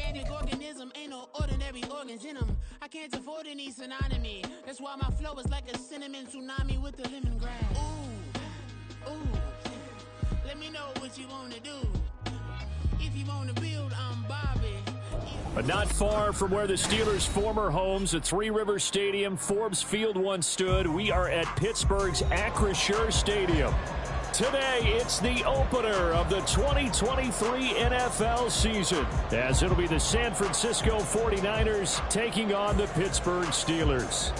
gigantic organism, ain't no ordinary organs in them. I can't afford any synonymy. That's why my flow is like a cinnamon tsunami with the lemongrass. Ooh, ooh. Let me know what you wanna do. If you wanna build, I'm Bobby. But not far from where the Steelers' former homes at Three Rivers Stadium, Forbes Field once stood, we are at Pittsburgh's Acrisure Stadium. Today, it's the opener of the 2023 NFL season, as it'll be the San Francisco 49ers taking on the Pittsburgh Steelers.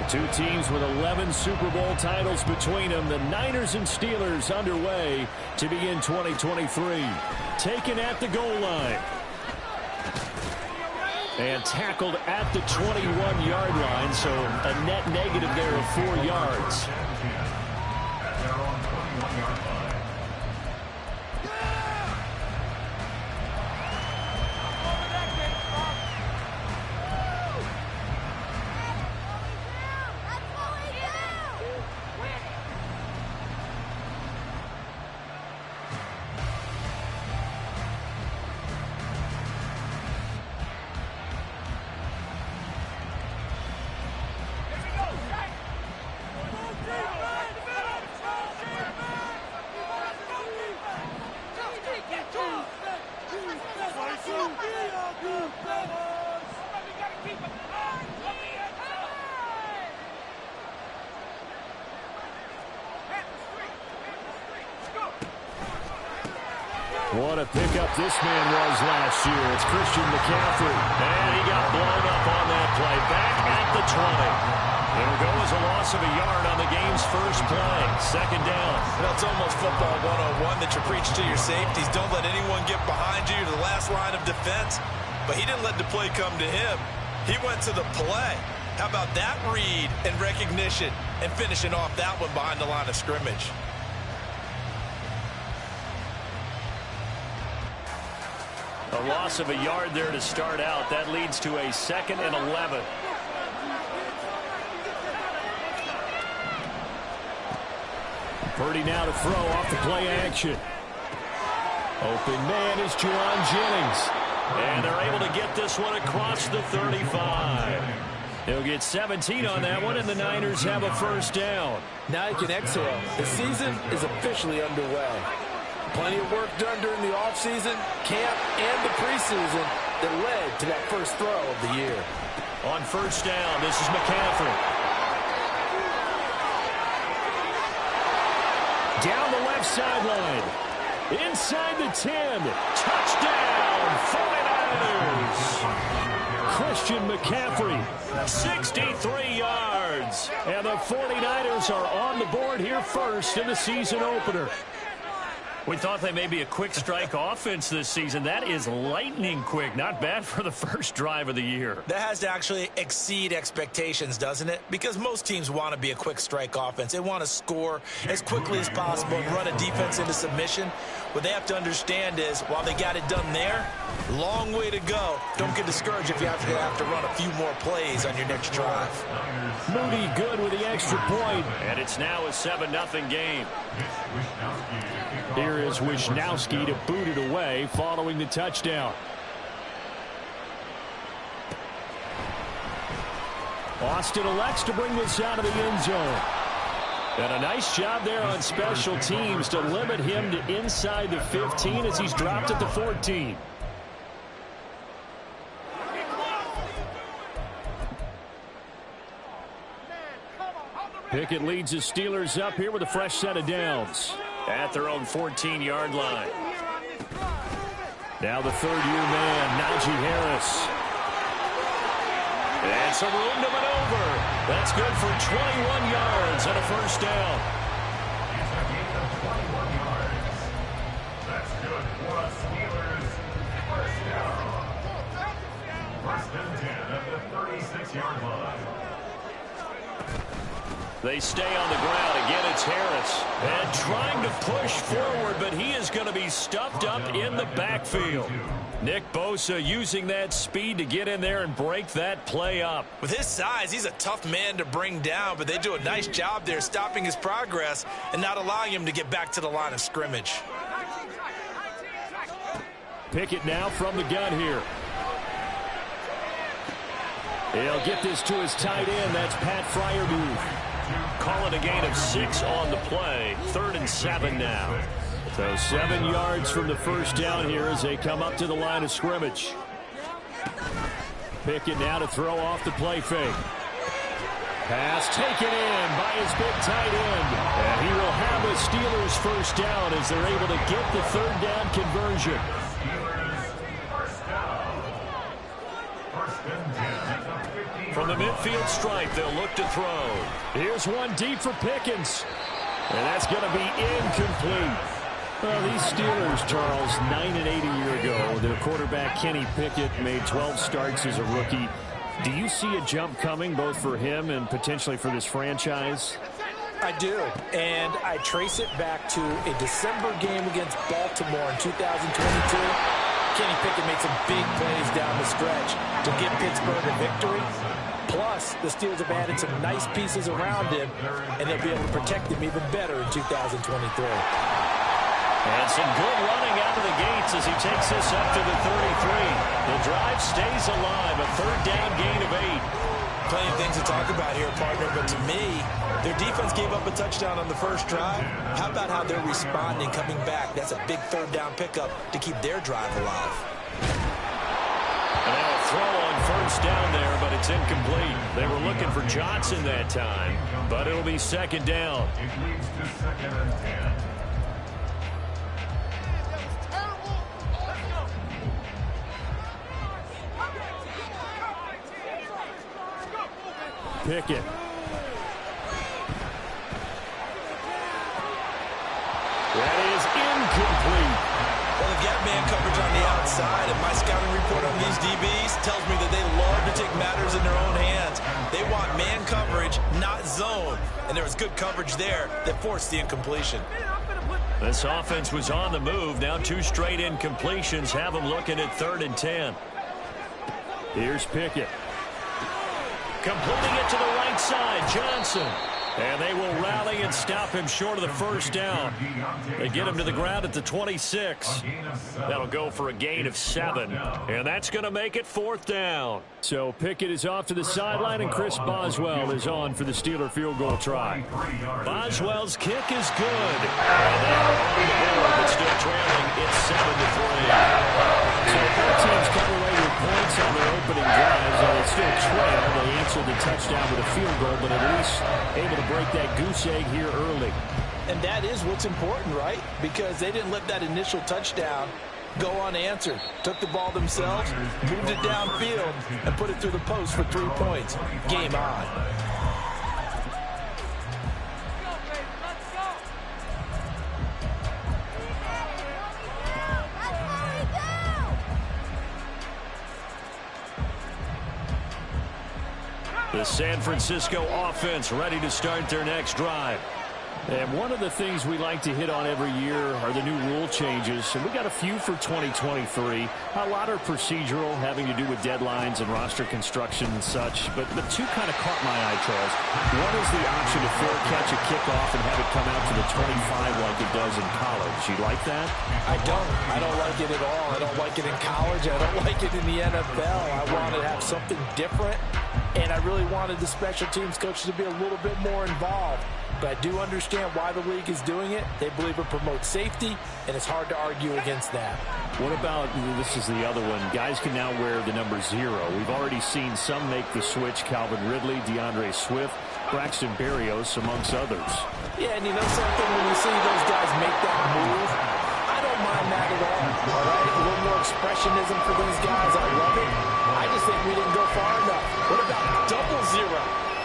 Two teams with 11 Super Bowl titles between them. The Niners and Steelers underway to begin 2023. Taken at the goal line. And tackled at the 21-yard line, so a net negative there of 4 yards. What a pickup this man was last year. It's Christian McCaffrey. And he got blown up on that play. Back at the 20. It'll go as a loss of a yard on the game's first play. Second down. That's almost football 101 that you preach to your safeties. Don't let anyone get behind you to the last line of defense. But he didn't let the play come to him. He went to the play. How about that read and recognition and finishing off that one behind the line of scrimmage? A loss of a yard there to start out. That leads to a 2nd and 11. Purdy now to throw off the play action. Open man is Juwan Jennings. And they're able to get this one across the 35. They'll get 17 on that one, and the Niners have a first down. Now you can exhale. The season is officially underway. Plenty of work done during the offseason, camp, and the preseason that led to that first throw of the year. On first down, this is McCaffrey. Down the left sideline. Inside the 10. Touchdown, 49ers. Christian McCaffrey, 63 yards. And the 49ers are on the board here first in the season opener. We thought they may be a quick strike offense this season. That is lightning quick. Not bad for the first drive of the year. That has to actually exceed expectations, doesn't it? Because most teams want to be a quick strike offense. They want to score as quickly as possible and run a defense into submission. What they have to understand is, while they got it done there, long way to go. Don't get discouraged if you have to run a few more plays on your next drive. Moody good with the extra point. And it's now a 7-0 game. Here is Wisnowski to boot it away following the touchdown. Austin elects to bring this out of the end zone. And a nice job there on special teams to limit him to inside the 15 as he's dropped at the 14. Pickett leads the Steelers up here with a fresh set of downs at their own 14-yard line. Now the third-year man, Najee Harris. And some room to maneuver. That's good for 21 yards and a first down. That's good for a Steelers first down. First and 10 at the 36-yard line. They stay on the ground. Again, it's Harris. And trying to push forward, but he is going to be stuffed up in the backfield. Nick Bosa using that speed to get in there and break that play up. With his size, he's a tough man to bring down, but they do a nice job there stopping his progress and not allowing him to get back to the line of scrimmage. Pickett now from the gun here. He'll get this to his tight end. That's Pat Freiermuth. Call it a gain of 6 on the play. 3rd and 7 now. So 7 yards from the first down here as they come up to the line of scrimmage. Pickett now to throw off the play fake. Pass taken in by his big tight end. And he will have a Steelers first down as they're able to get the 3rd down conversion. From the midfield stripe, they'll look to throw. Here's one deep for Pickens. And that's going to be incomplete. Well, these Steelers, Charles, 9-8 a year ago. Their quarterback, Kenny Pickett, made 12 starts as a rookie. Do you see a jump coming, both for him and potentially for this franchise? I do, and I trace it back to a December game against Baltimore in 2022. Kenny Pickett made some big plays down the stretch to give Pittsburgh a victory. Plus, the Steelers have added some nice pieces around him, and they'll be able to protect him even better in 2023. And some good running out of the gates as he takes this up to the 33. The drive stays alive, a 3rd down gain of 8. Plenty of things to talk about here, partner, but to me, their defense gave up a touchdown on the first drive. How about how they're responding, coming back? That's a big 3rd down pickup to keep their drive alive. And now a throw on first down there, but it's incomplete. They were looking for Johnson that time, but it'll be 2nd down. It leads to 2nd and 10. Pickett. That is incomplete. Well, they've got man coverage on the outside, and my scouting report on these DBs tells me that they love to take matters in their own hands. They want man coverage, not zone. And there was good coverage there that forced the incompletion. This offense was on the move. Now 2 straight incompletions have them looking at 3rd and 10. Here's Pickett. Completing it to the right side, Johnson. And they will rally and stop him short of the first down. They get him to the ground at the 26. That'll go for a gain of 7. And that's going to make it 4th down. So Pickett is off to the sideline, and Chris Boswell is on for the Steeler field goal try. Boswell's kick is good. And now, it's still trailing. It's 7-3. So both teams come away with points on their opening drives, and they still trail. They answered the touchdown with a field goal, but at least able to break that goose egg here early. And that is what's important, right? Because they didn't let that initial touchdown go unanswered. Took the ball themselves, moved it downfield, and put it through the post for 3 points. Game on. The San Francisco offense ready to start their next drive. And one of the things we like to hit on every year are the new rule changes. And we got a few for 2023. A lot are procedural, having to do with deadlines and roster construction and such. But the 2 kind of caught my eye, Charles. One is the option to fair catch a kickoff and have it come out to the 25 like it does in college. You like that? I don't. I don't like it at all. I don't like it in college. I don't like it in the NFL. I want to have something different. And I really wanted the special teams coaches to be a little bit more involved. But I do understand why the league is doing it. They believe it promotes safety, and it's hard to argue against that. What about, this is the other one, guys can now wear the number 0. We've already seen some make the switch, Calvin Ridley, DeAndre Swift, Braxton Berrios, amongst others. Yeah, and you know something, when you see those guys make that move, I don't mind that at all right? A little more expressionism for these guys. I love it. I just think we didn't go far enough. What about double 0?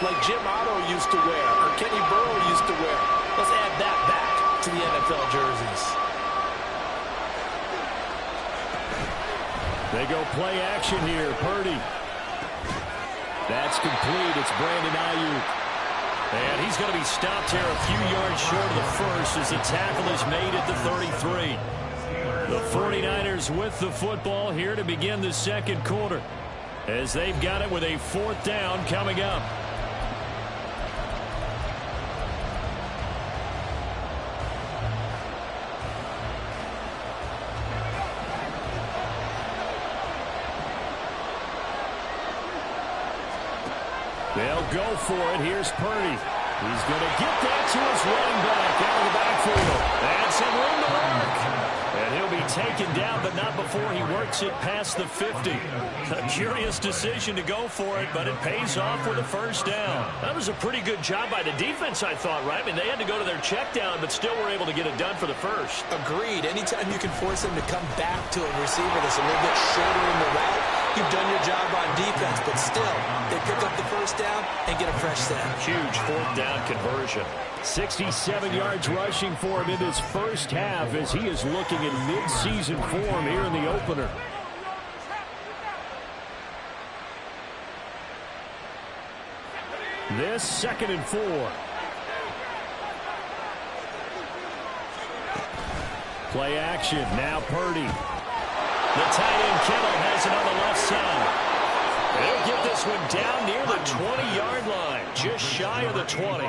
Like Jim Otto used to wear, or Kenny Burrow used to wear. Let's add that back to the NFL jerseys. They go play action here. Purdy. That's complete. It's Brandon Ayuk. And he's going to be stopped here a few yards short of the first as the tackle is made at the 33. The 49ers with the football here to begin the second quarter as they've got it with a fourth down coming up. They'll go for it. Here's Purdy. He's going to get that to his running back out of the backfield. And some room to work. And he'll be taken down, but not before he works it past the 50. A curious decision to go for it, but it pays off with a first down. That was a pretty good job by the defense, I thought, right? I mean, they had to go to their check down, but still were able to get it done for the first. Agreed. Anytime you can force them to come back to a receiver that's a little bit shorter in the route, you've done your job on defense, but still, they pick up the first down and get a fresh set. Huge fourth down conversion. 67 yards rushing for him in his first half as he is looking in mid-season form here in the opener. This 2nd and 4. Play action. Now Purdy. The tight end Kittle has it on the left side. They'll get this one down near the 20-yard line, just shy of the 20.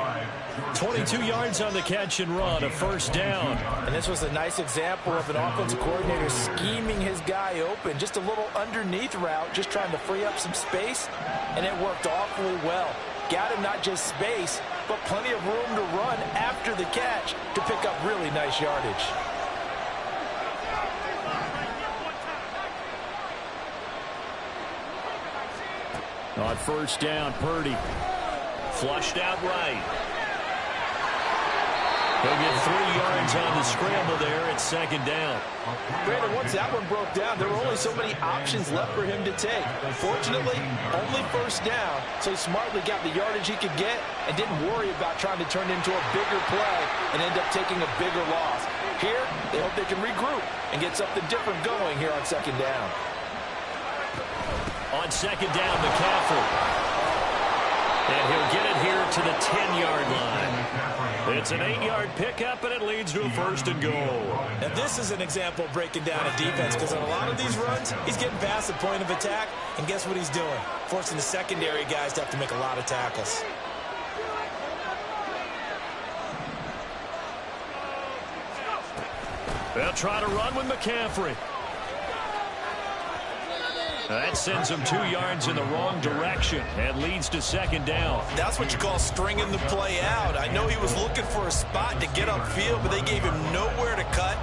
22 yards on the catch and run, a first down. And this was a nice example of an offensive coordinator scheming his guy open. Just a little underneath route, just trying to free up some space, and it worked awfully well. Got him not just space, but plenty of room to run after the catch to pick up really nice yardage. On first down, Purdy. Flushed out right. They'll get 3 yards on the scramble there at 2nd down. Brandon, once that one broke down, there were only so many options left for him to take. Fortunately, only first down, so he smartly got the yardage he could get and didn't worry about trying to turn it into a bigger play and end up taking a bigger loss. Here, they hope they can regroup and get something different going here on 2nd down. On 2nd down, McCaffrey. And he'll get it here to the 10-yard line. It's an 8-yard pickup, and it leads to a 1st and goal. Now, this is an example of breaking down a defense because on a lot of these runs, he's getting past the point of attack, and guess what he's doing? Forcing the secondary guys to have to make a lot of tackles. They'll try to run with McCaffrey. That sends him 2 yards in the wrong direction and leads to 2nd down. That's what you call stringing the play out. I know he was looking for a spot to get upfield, but they gave him nowhere to cut,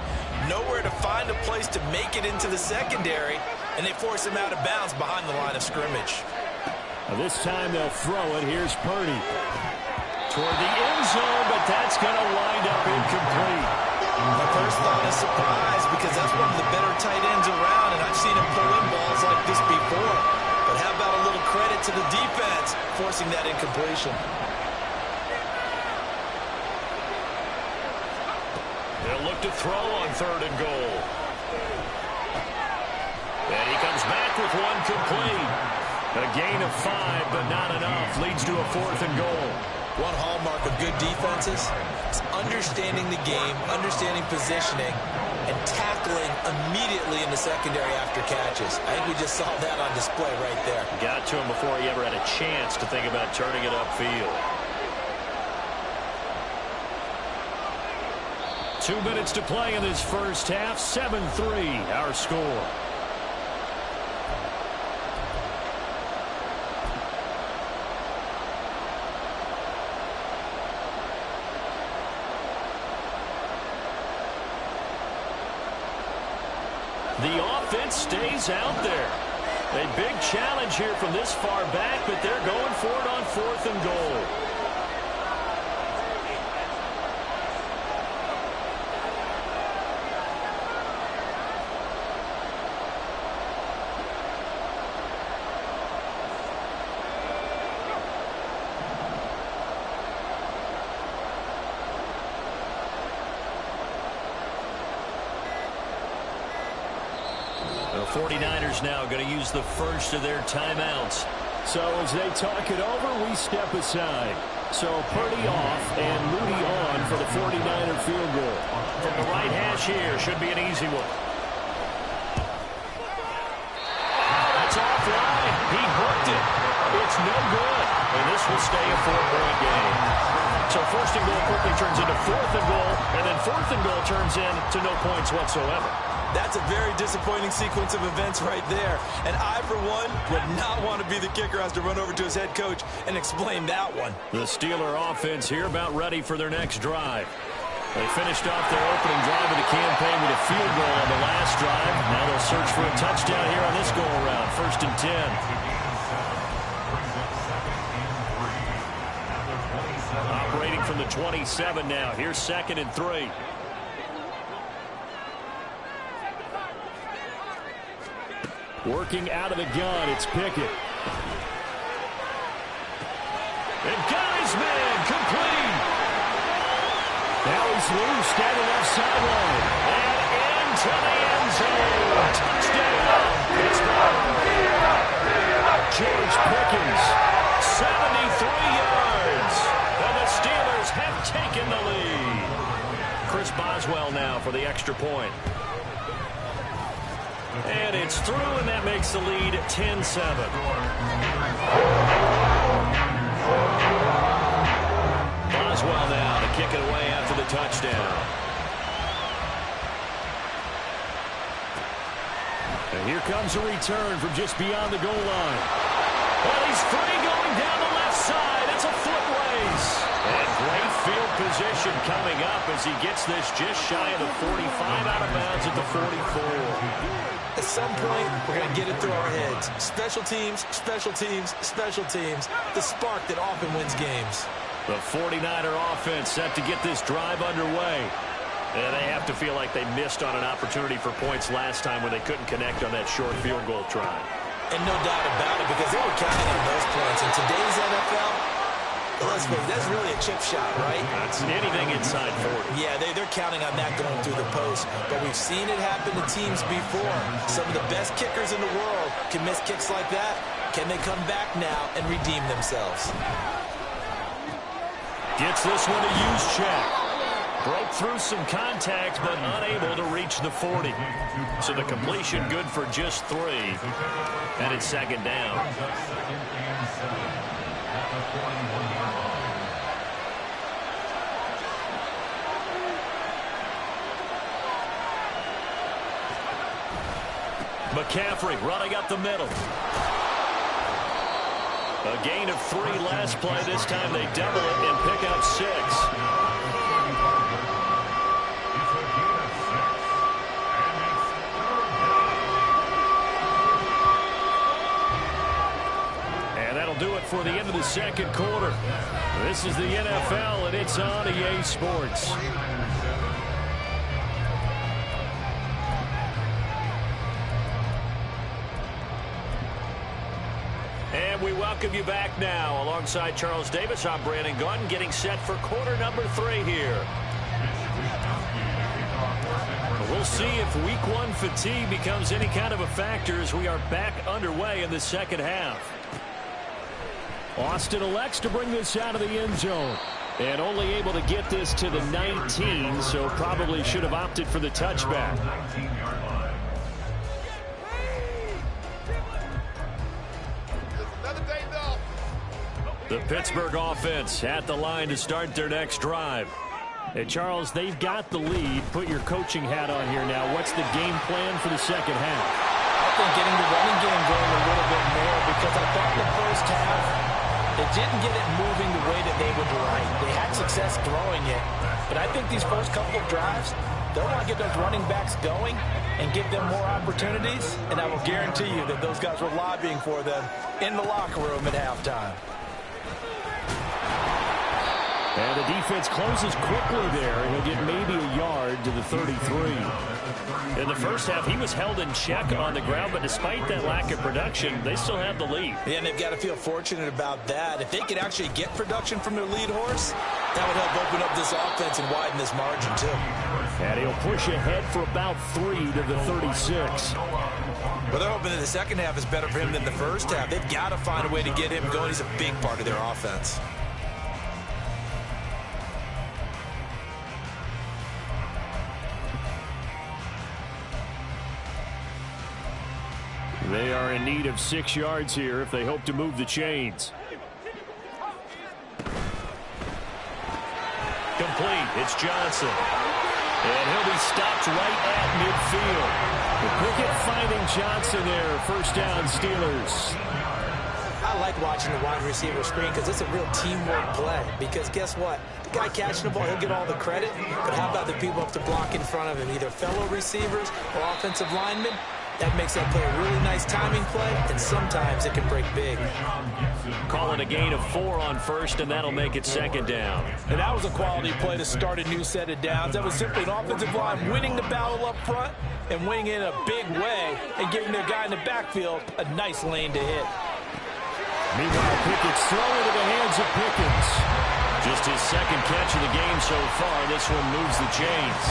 nowhere to find a place to make it into the secondary, and they forced him out of bounds behind the line of scrimmage. Now this time they'll throw it. Here's Purdy. Toward the end zone, but that's going to wind up incomplete. My first thought is surprise because that's one of the better tight ends around, and I've seen him pull in balls like this before. But how about a little credit to the defense forcing that incompletion? They'll look to throw on 3rd and goal. And he comes back with one complete. A gain of 5, but not enough. Leads to a 4th and goal. One hallmark of good defenses is understanding the game, understanding positioning, and tackling immediately in the secondary after catches. I think we just saw that on display right there. Got to him before he ever had a chance to think about turning it upfield. 2 minutes to play in this first half. 7-3, our score. The offense stays out there. A big challenge here from this far back, but they're going for it on 4th and goal. The 49ers now going to use the first of their timeouts. So as they talk it over, we step aside. So Purdy off and Moody on for the 49er field goal. From the right hash here, should be an easy one. Oh, that's offline. He hooked it. It's no good. And this will stay a 4-point game. So first and goal quickly turns into fourth and goal, and then fourth and goal turns into no points whatsoever. That's a very disappointing sequence of events right there. And I, for one, would not want to be the kicker who has to run over to his head coach and explain that one. The Steeler offense here about ready for their next drive. They finished off their opening drive of the campaign with a field goal on the last drive. Now they'll search for a touchdown here on this go-around. 1st and 10. Operating from the 27 now. Here's 2nd and 3. Working out of the gun, it's Pickett. And got his man complete. Now he's loose down the left sideline. And into the end zone. Touchdown. George Pickens. 73 yards. And the Steelers have taken the lead. Chris Boswell now for the extra point. And it's through, and that makes the lead 10-7. Boswell now to kick it away after the touchdown. And here comes a return from just beyond the goal line. Well, he's free going down the left side. It's a foot race. And great field position coming up as he gets this just shy of the 45 out of bounds at the 44. At some point, we're going to get it through our heads. Special teams, special teams, special teams. The spark that often wins games. The 49er offense set to get this drive underway. And they have to feel like they missed on an opportunity for points last time when they couldn't connect on that short field goal try. And no doubt about it, because they were counting on those points. In today's NFL, let's face it, that's really a chip shot, right? That's anything inside 40. Yeah, they're counting on that going through the post. But we've seen it happen to teams before. Some of the best kickers in the world can miss kicks like that. Can they come back now and redeem themselves? Gets this one to use check. Broke through some contact, but unable to reach the 40. So the completion good for just 3. And it's 2nd down. McCaffrey running up the middle. A gain of 3 last play. This time they double it and pick up 6. And that'll do it for the end of the 2nd quarter. This is the NFL, and it's on EA Sports. And we welcome you back now. Alongside Charles Davis, I'm Brandon Gaudin, getting set for quarter number 3 here. We'll see if week 1 fatigue becomes any kind of a factor as we are back underway in the 2nd half. Austin elects to bring this out of the end zone. And only able to get this to the 19, so probably should have opted for the touchback. The Pittsburgh offense at the line to start their next drive. Hey, Charles, they've got the lead. Put your coaching hat on here now. What's the game plan for the 2nd half? I think getting the running game going a little bit more, because I thought the first half, they didn't get it moving the way that they would like. They had success throwing it, but I think these first couple of drives, they'll want to get those running backs going and give them more opportunities, and I will guarantee you that those guys were lobbying for them in the locker room at halftime. And the defense closes quickly there, and he'll get maybe a yard to the 33. In the first half, he was held in check on the ground, but despite that lack of production, they still have the lead. Yeah, and they've got to feel fortunate about that. If they could actually get production from their lead horse, that would help open up this offense and widen this margin, too. And he'll push ahead for about 3 to the 36. Well, they're hoping that the second half is better for him than the first half. They've got to find a way to get him going. He's a big part of their offense. They are in need of 6 yards here if they hope to move the chains. Complete. It's Johnson. And he'll be stopped right at midfield. Pickett finding Johnson there. First down, Steelers. I like watching the wide receiver screen because it's a real teamwork play. Because guess what? The guy catching the ball, he'll get all the credit. But how about the people up to block in front of him, either fellow receivers or offensive linemen? That makes that play a really nice timing play, and sometimes it can break big. Call it a gain of 4 on first, and that'll make it second down. And that was a quality play to start a new set of downs. That was simply an offensive line winning the battle up front and winning it in a big way and giving their guy in the backfield a nice lane to hit. Meanwhile, Pickett's throw into the hands of Pickens. Just his second catch of the game so far. This one moves the chains.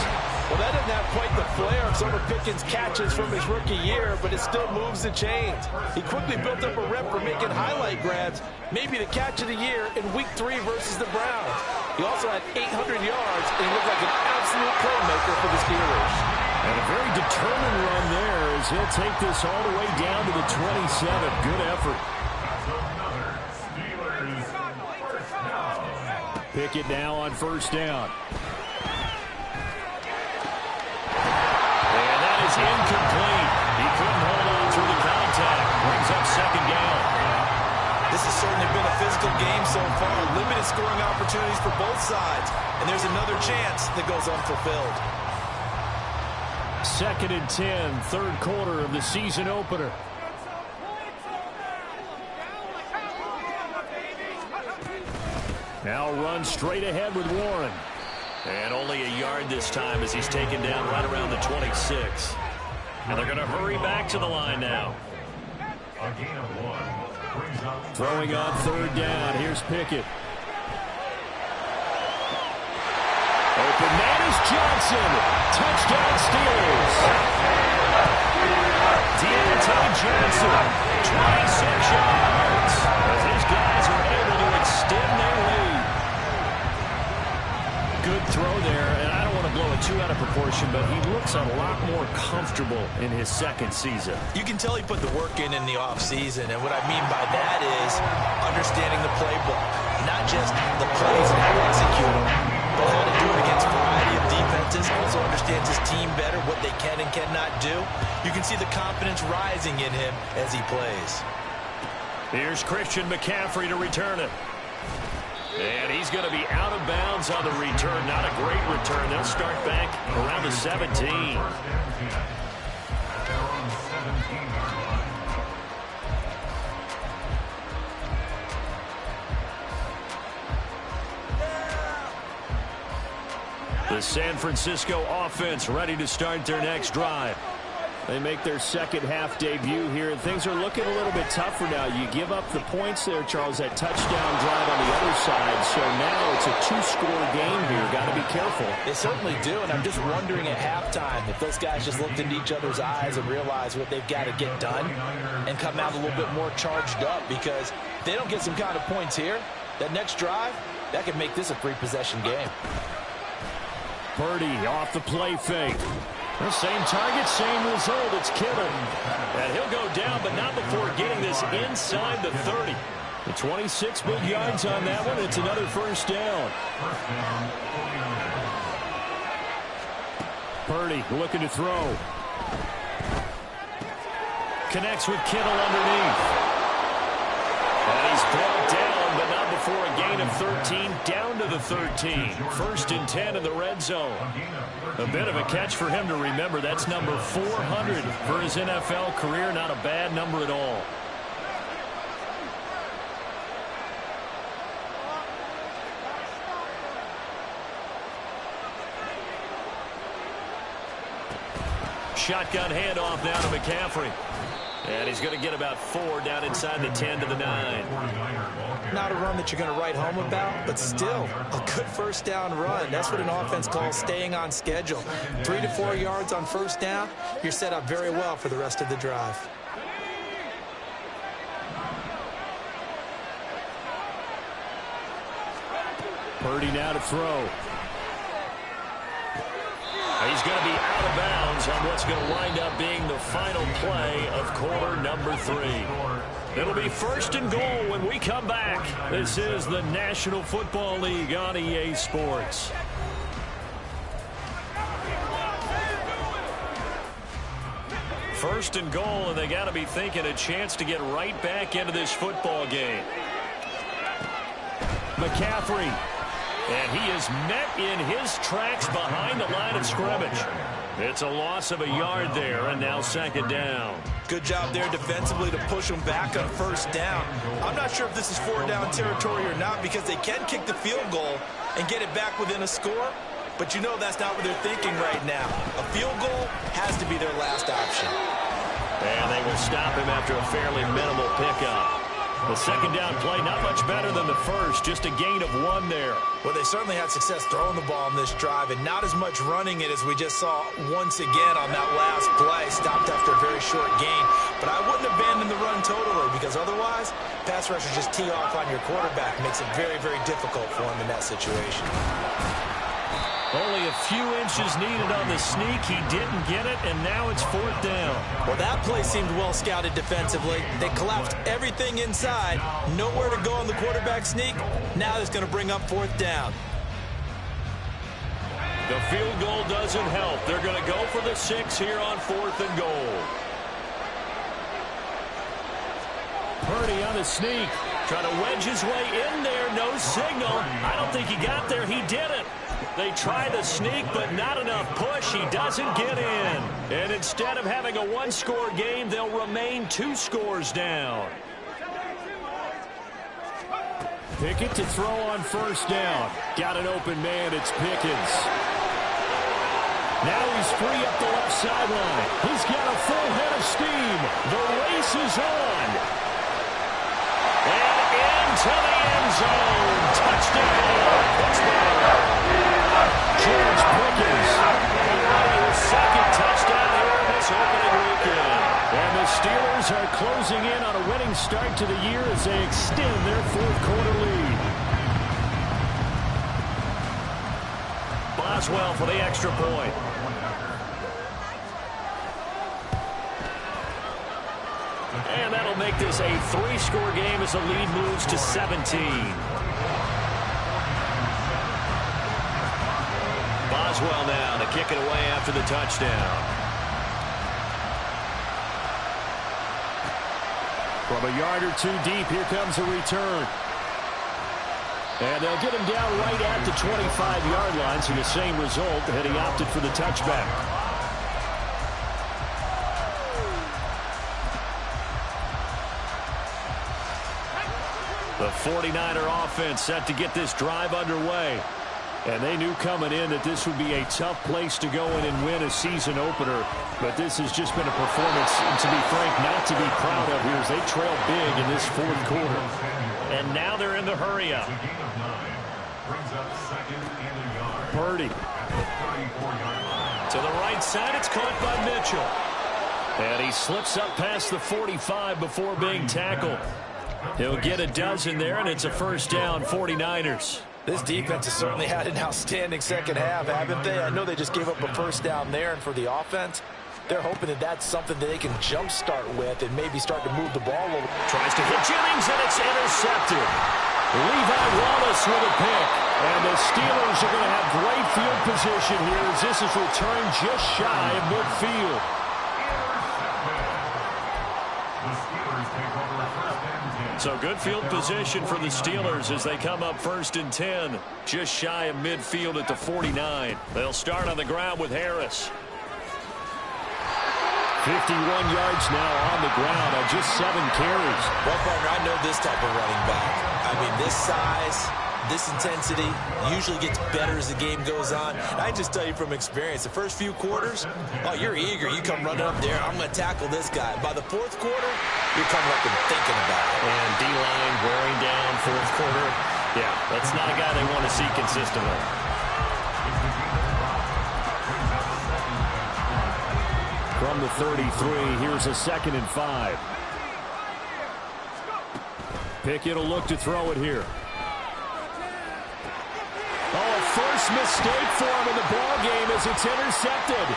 Well, that doesn't have quite the flair of some of Pickens' catches from his rookie year, but it still moves the chains. He quickly built up a rep for making highlight grabs, maybe the catch of the year in Week 3 versus the Browns. He also had 800 yards, and he looked like an absolute playmaker for the Steelers. And a very determined run there as he'll take this all the way down to the 27. Good effort. Pickett now on first down. And that is incomplete. He couldn't hold on through the contact. Brings up second down. This has certainly been a physical game so far. Limited scoring opportunities for both sides. And there's another chance that goes unfulfilled. 2nd and 10, third quarter of the season opener. Now run straight ahead with Warren. And only a yard this time as he's taken down right around the 26. And they're going to hurry back to the line now. Throwing on third down. Here's Pickett. Open man is Johnson. Touchdown Steelers. Deontay Johnson, 26 yards. As these guys are able to extend their lead. Good throw there, and I don't want to blow it too out of proportion, but he looks a lot more comfortable in his second season. You can tell he put the work in the offseason, and what I mean by that is understanding the playbook. Not just the plays and how to execute them, but how to do it against a variety of defenses. Also understands his team better, what they can and cannot do. You can see the confidence rising in him as he plays. Here's Christian McCaffrey to return it. And he's going to be out of bounds on the return. Not a great return. They'll start back around the 17. The San Francisco offense ready to start their next drive. They make their second half debut here, and things are looking a little bit tougher now. You give up the points there, Charles, that touchdown drive on the other side. So now it's a 2-score game here. Got to be careful. They certainly do, and I'm just wondering at halftime if those guys just looked into each other's eyes and realized what they've got to get done and come out a little bit more charged up, because if they don't get some kind of points here, that next drive, that could make this a 3-possession game. Purdy off the play fake. The same target, same result. It's Kittle. And he'll go down, but not before getting this inside the 30. The 26 big yards on that one. It's another first down. Purdy looking to throw. Connects with Kittle underneath. And he's brought down, but not before a gain of 13, down to the 13. 1st and 10 in the red zone. A bit of a catch for him to remember. That's number 400 for his NFL career. Not a bad number at all. Shotgun handoff now to McCaffrey. And he's going to get about 4 down inside the 10 to the 9. Not a run that you're going to write home about, but still a good first down run. That's what an offense calls staying on schedule. 3 to 4 yards on first down, you're set up very well for the rest of the drive. Purdy now to throw. He's going to be out of bounds on what's going to wind up being the final play of quarter number 3. It'll be 1st and goal when we come back. This is the National Football League on EA Sports. First and goal, and they got to be thinking a chance to get right back into this football game. McCaffrey, and he is met in his tracks behind the line of scrimmage. It's a loss of a yard there, and now 2nd down. Good job there defensively to push them back on 1st down. I'm not sure if this is 4th down territory or not, because they can kick the field goal and get it back within a score. But you know that's not what they're thinking right now. A field goal has to be their last option. And they will stop him after a fairly minimal pickup. The 2nd down play, not much better than the first, just a gain of 1 there. Well, they certainly had success throwing the ball in this drive, and not as much running it as we just saw once again on that last play. Stopped after a very short gain. But I wouldn't abandon the run totally, because otherwise, pass rushers just tee off on your quarterback. Makes it very, very difficult for him in that situation. Only a few inches needed on the sneak. He didn't get it, and now it's 4th down. Well, that play seemed well scouted defensively. They collapsed everything inside. Nowhere to go on the quarterback sneak. Now it's going to bring up 4th down. The field goal doesn't help. They're going to go for the 6 here on 4th and goal. Purdy on the sneak. Trying to wedge his way in there. No signal. I don't think he got there. He didn't. They try the sneak, but not enough push. He doesn't get in. And instead of having a 1-score game, they'll remain 2 scores down. Pickett to throw on 1st down. Got an open man. It's Pickens. Now he's free up the left sideline. He's got a full head of steam. The race is on. And into the end zone. Touchdown, Pittsburgh. George Pickens. His 2nd touchdown here this opening weekend. And the Steelers are closing in on a winning start to the year as they extend their 4th quarter lead. Boswell for the extra point. And that'll make this a 3-score game as the lead moves to 17. Boswell now to kick it away after the touchdown. From a yard or 2 deep, here comes a return. And they'll get him down right at the 25-yard line, so the same result had he opted for the touchback. The 49er offense set to get this drive underway. And they knew coming in that this would be a tough place to go in and win a season opener. But this has just been a performance, to be frank, not to be proud of here as they trail big in this 4th quarter. And now they're in the hurry-up. Purdy. To the right side, it's caught by Mitchell. And he slips up past the 45 before being tackled. He'll get a dozen there, and it's a 1st down, 49ers. This defense has certainly had an outstanding 2nd half, haven't they? I know they just gave up a 1st down there, and for the offense, they're hoping that that's something that they can jumpstart with and maybe start to move the ball a little. Tries to hit Jennings, and it's intercepted. Levi Wallace with a pick. And the Steelers are going to have great field position here as this is returned just shy of midfield. So good field position for the Steelers as they come up 1st and 10, just shy of midfield at the 49. They'll start on the ground with Harris. 51 yards now on the ground on just 7 carries. Well, partner, I know this type of running back. I mean, this size, this intensity usually gets better as the game goes on. And I just tell you from experience, the first few quarters, oh, you're eager. You come running up there, I'm going to tackle this guy. By the 4th quarter, you're coming up and thinking about it. And D-line wearing down 4th quarter. Yeah, that's not a guy they want to see consistently. From the 33, here's a 2nd and 5. Pickett will look to throw it here. Oh, first mistake for him in the ball game as it's intercepted.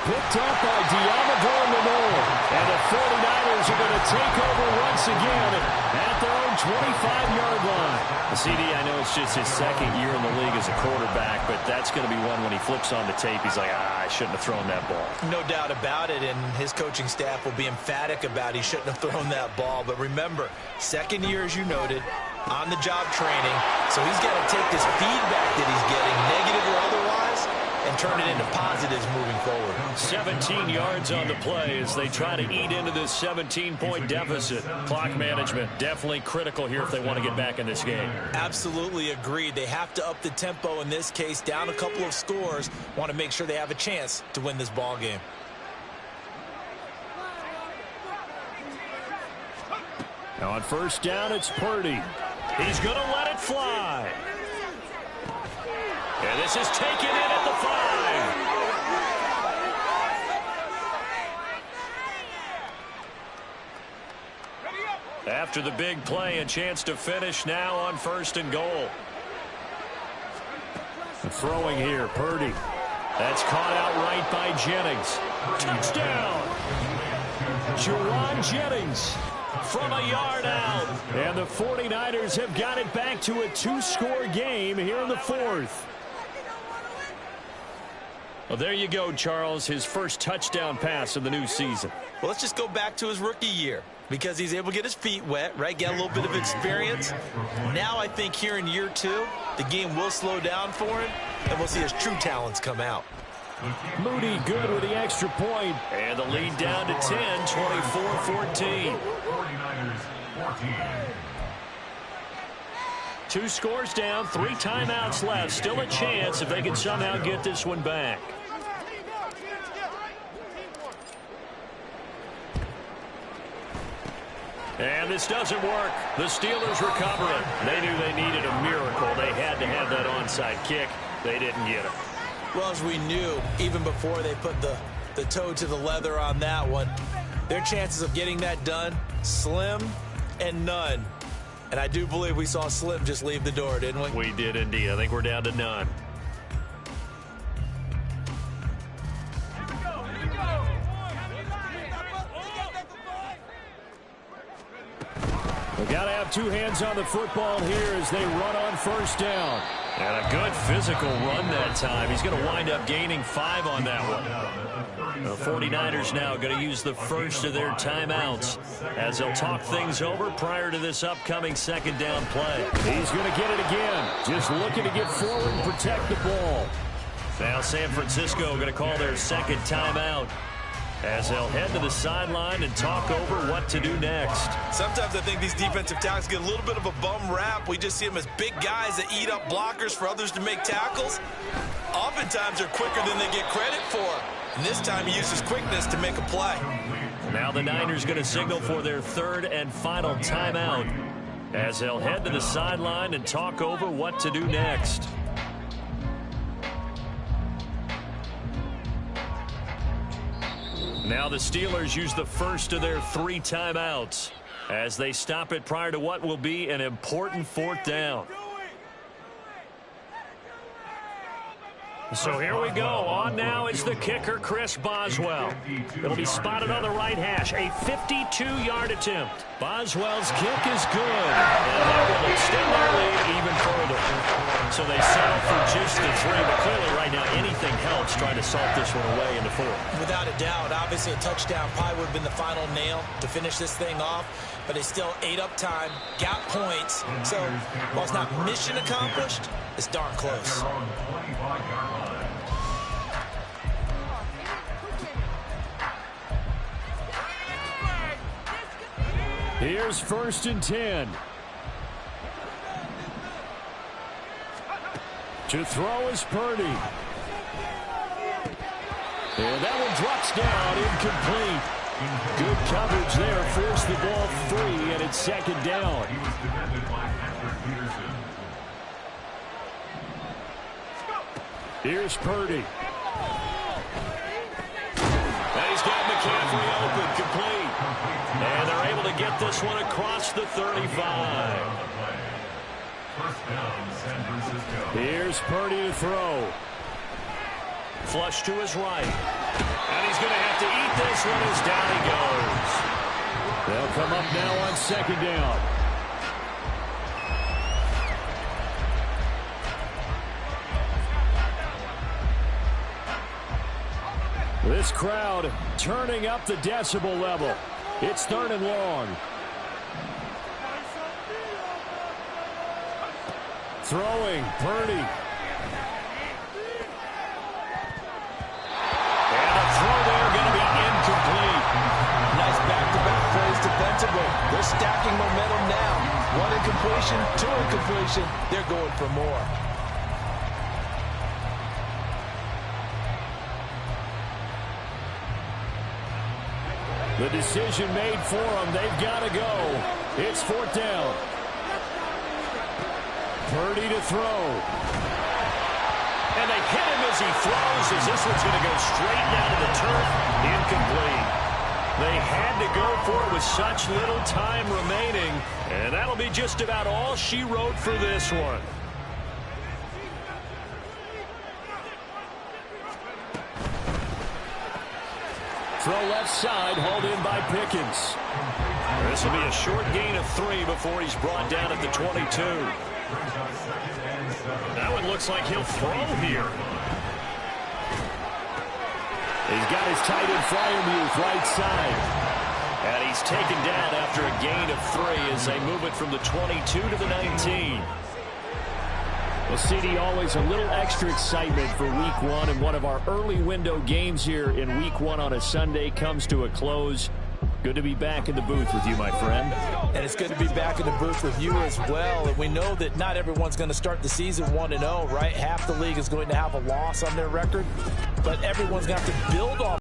Picked up by Diamador Lenore. And the 49ers are going to take over once again at their own 25-yard line. CD, I know it's just his second year in the league as a quarterback, but that's going to be one when he flips on the tape, he's like, I shouldn't have thrown that ball. No doubt about it, and his coaching staff will be emphatic about he shouldn't have thrown that ball. But remember, second year, as you noted, on-the-job training, so he's got to take this feedback that he's getting, negative or otherwise, and turn it into positives moving forward. 17 yards on the play as they try to eat into this 17-point deficit. Clock management definitely critical here if they want to get back in this game. Absolutely agreed. They have to up the tempo in this case, down a couple of scores, want to make sure they have a chance to win this ball game. Now on first down, it's Purdy. He's going to let it fly. And this is taken in at the 5. After the big play, a chance to finish now on first and goal. Throwing here, Purdy. That's caught out right by Jennings. Touchdown! Juwan Jennings from a yard out. And the 49ers have got it back to a two-score game here in the fourth. Well, there you go, Charles, his first touchdown pass of the new season. Well, let's just go back to his rookie year because he's able to get his feet wet, right, get a little bit of experience. Now I think here in year two, the game will slow down for him, and we'll see his true talents come out. Moody good with the extra point. And the lead down to 10, 24-14. 2 scores down, 3 timeouts left. Still a chance if they can somehow get this one back. And this doesn't work. The Steelers recover it. They knew they needed a miracle. They had to have that onside kick. They didn't get it. Well, as we knew, even before they put the toe to the leather on that one, their chances of getting that done, slim and none. And I do believe we saw Slim just leave the door, didn't we? We did indeed. I think we're down to none. We've got to have 2 hands on the football here as they run on first down. And a good physical run that time. He's going to wind up gaining 5 on that one. The 49ers now going to use the first of their timeouts as they'll talk things over prior to this upcoming second down play. He's going to get it again. Just looking to get forward and protect the ball. Now San Francisco going to call their second timeout as they'll head to the sideline and talk over what to do next. Sometimes I think these defensive tackles get a little bit of a bum rap. We just see them as big guys that eat up blockers for others to make tackles. Oftentimes they're quicker than they get credit for. And this time he uses quickness to make a play. Now the Niners going to signal for their third and final timeout as they'll head to the sideline and talk over what to do next. Now the Steelers use the first of their 3 timeouts as they stop it prior to what will be an important 4th down. So here we go. On now is the kicker, Chris Boswell. It'll be spotted on the right hash. A 52-yard attempt. Boswell's kick is good. And that will extend their lead even further. So they settle for just the 3. But clearly right now anything helps trying to salt this one away in the 4th. Without a doubt. Obviously a touchdown probably would have been the final nail to finish this thing off. But they still ate up time, got points. So while it's not mission accomplished, it's darn close. Here's 1st and 10. To throw is Purdy. And that one drops down, incomplete. Good coverage there, forced the ball free, and it's 2nd down. Here's Purdy. And he's got McCaffrey open, complete. And they're able to get this one across the 35. First down, San Francisco. Here's Purdy to throw. Flush to his right. And he's going to have to eat this one as down he goes. They'll come up now on second down. This crowd turning up the decibel level. It's 3rd and long. Throwing, Purdy. And a throw there going to be incomplete. Nice back-to-back plays defensively. They're stacking momentum now. 1 incompletion, 2 incompletion. They're going for more. The decision made for them. They've got to go. It's 4th down. Purdy to throw. And they hit him as he throws, as this one's going to go straight down to the turf. Incomplete. They had to go for it with such little time remaining. And that'll be just about all she wrote for this one. Throw left side, hauled in by Pickens. This will be a short gain of 3 before he's brought down at the 22. That one looks like he'll throw here. He's got his tight end Fryermuth right side. And he's taken down after a gain of 3 as they move it from the 22 to the 19. Well, CD, always a little extra excitement for Week 1, and one of our early window games here in Week 1 on a Sunday comes to a close. Good to be back in the booth with you, my friend. And it's good to be back in the booth with you as well. And we know that not everyone's going to start the season 1-0, right? Half the league is going to have a loss on their record, but everyone's going to have to build off